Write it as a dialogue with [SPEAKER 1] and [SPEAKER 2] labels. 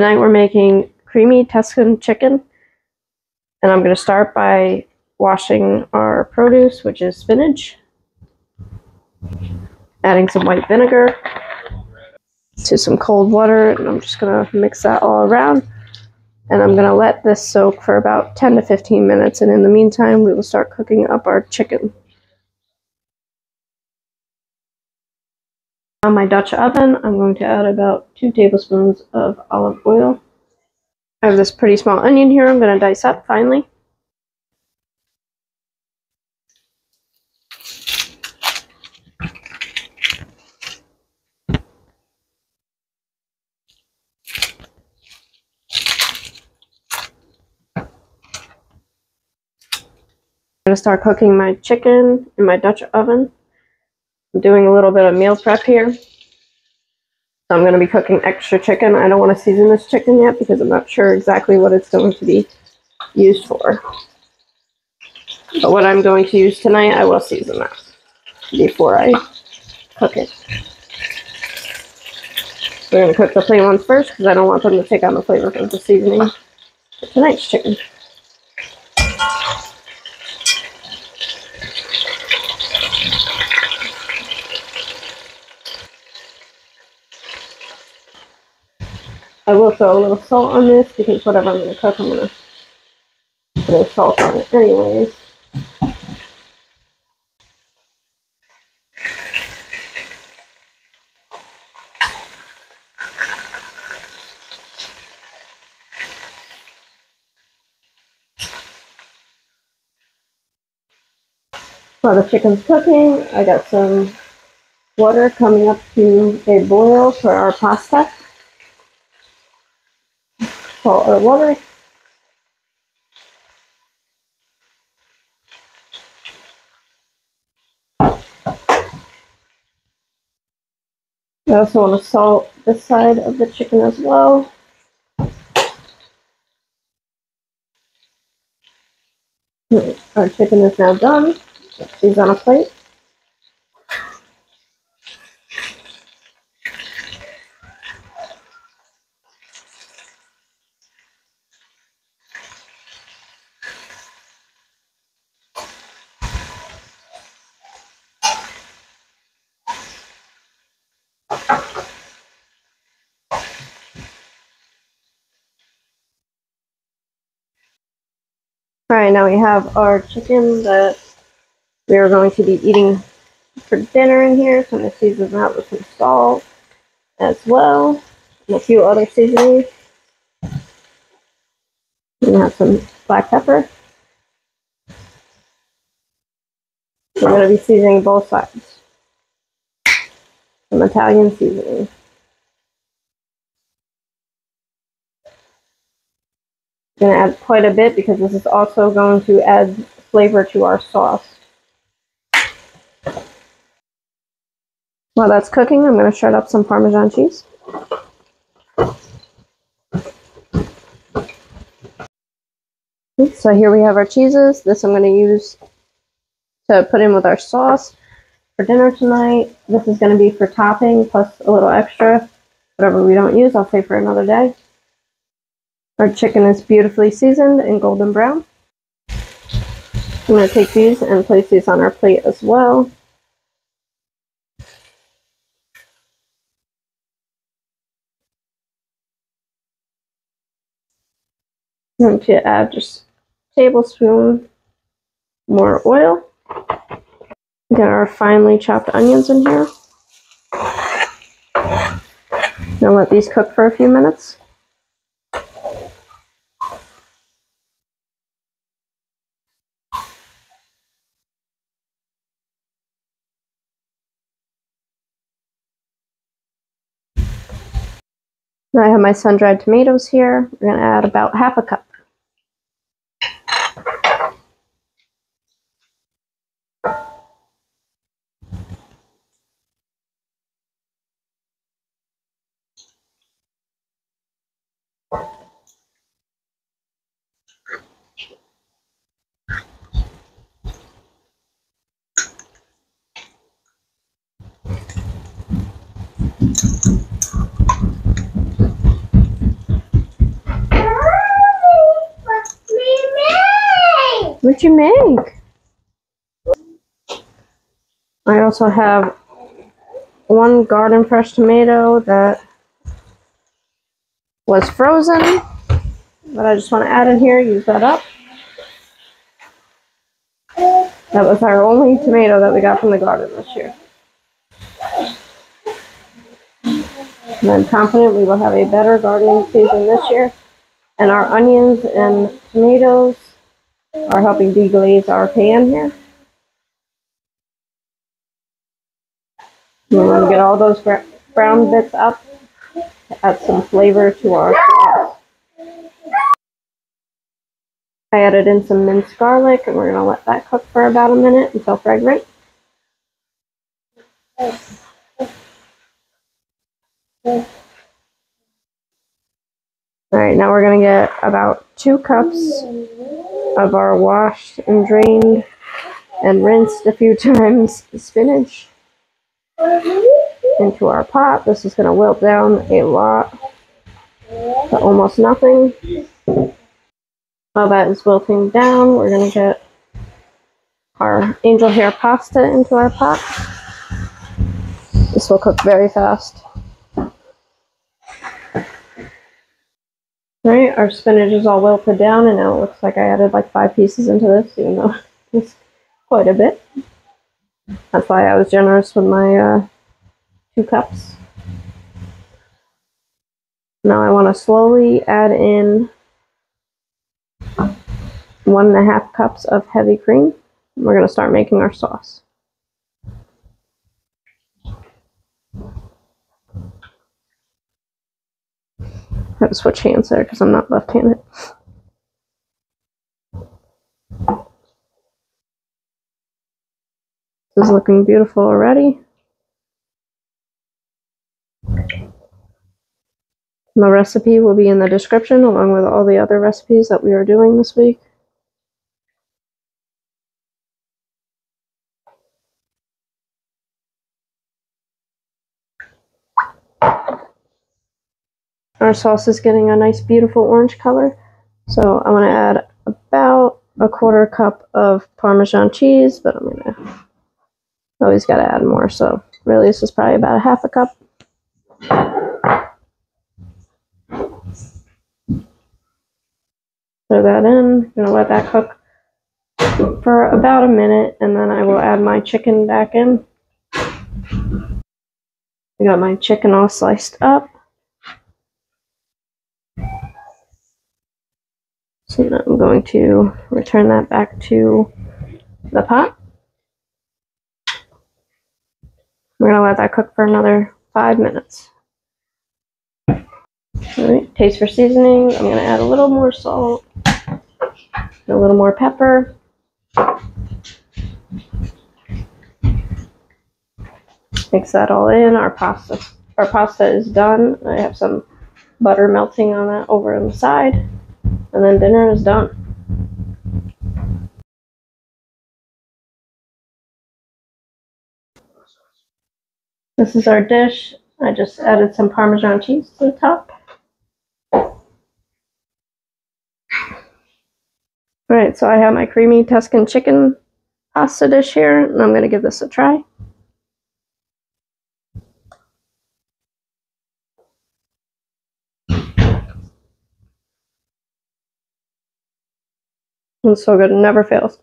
[SPEAKER 1] Tonight we're making creamy Tuscan chicken, and I'm going to start by washing our produce, which is spinach, adding some white vinegar to some cold water, and I'm just going to mix that all around, and I'm going to let this soak for about 10 to 15 minutes, and in the meantime we will start cooking up our chicken. On my Dutch oven, I'm going to add about 2 tablespoons of olive oil. I have this pretty small onion here I'm going to dice up finely. I'm going to start cooking my chicken in my Dutch oven. I'm doing a little bit of meal prep here. So I'm going to be cooking extra chicken. I don't want to season this chicken yet because I'm not sure exactly what it's going to be used for. But what I'm going to use tonight, I will season that before I cook it. We're going to cook the plain ones first because I don't want them to take on the flavor of the seasoning for tonight's chicken. I will throw a little salt on this because whatever I'm going to cook, I'm going to put a little salt on it anyways. While the chicken's cooking, I got some water coming up to a boil for our pasta. Salt or water. I also want to salt this side of the chicken as well. Our chicken is now done. Put these on a plate. Alright, now we have our chicken that we are going to be eating for dinner in here. So I'm going to season that with some salt as well, and a few other seasonings. I'm going to have some black pepper. We're going to be seasoning both sides. Some Italian seasoning. I'm going to add quite a bit because this is also going to add flavor to our sauce. While that's cooking, I'm going to shred up some Parmesan cheese. So here we have our cheeses. This I'm going to use to put in with our sauce for dinner tonight. This is going to be for topping plus a little extra. Whatever we don't use, I'll save for another day. Our chicken is beautifully seasoned and golden brown. I'm going to take these and place these on our plate as well. I'm going to add just a tablespoon more oil. Get our finely chopped onions in here. Now let these cook for a few minutes. Now I have my sun-dried tomatoes here. We're going to add about half a cup. What'd you make? I also have one garden fresh tomato that was frozen, but I just want to add in here, use that up. That was our only tomato that we got from the garden this year. And I'm confident we will have a better gardening season this year. And our onions and tomatoes are helping deglaze our pan here. We want to get all those brown bits up to add some flavor to our sauce. I added in some minced garlic, and we're going to let that cook for about a minute until fragrant. Alright, now we're going to get about 2 cups of our washed and drained and rinsed a few times spinach into our pot. This is going to wilt down a lot to almost nothing. While that is wilting down, we're going to get our angel hair pasta into our pot. This will cook very fast. Alright, our spinach is all wilted down, and now it looks like I added like 5 pieces into this, even though it's quite a bit. That's why I was generous with my 2 cups. Now I want to slowly add in 1.5 cups of heavy cream. We're going to start making our sauce. I have to switch hands there because I'm not left-handed. This is looking beautiful already. The recipe will be in the description along with all the other recipes that we are doing this week. Our sauce is getting a nice beautiful orange color, so I want to add about 1/4 cup of Parmesan cheese, but I'm going to always got to add more, so really this is probably about 1/2 cup. Throw that in. I'm going to let that cook for about a minute, and then I will add my chicken back in. I got my chicken all sliced up. So now I'm going to return that back to the pot. We're going to let that cook for another 5 minutes. Alright, taste for seasoning. I'm going to add a little more salt, a little more pepper. Mix that all in. Our pasta is done. I have some butter melting on that over on the side. And then dinner is done. This is our dish. I just added some Parmesan cheese to the top. Alright, so I have my creamy Tuscan chicken pasta dish here, and I'm going to give this a try. It's so good, it never fails.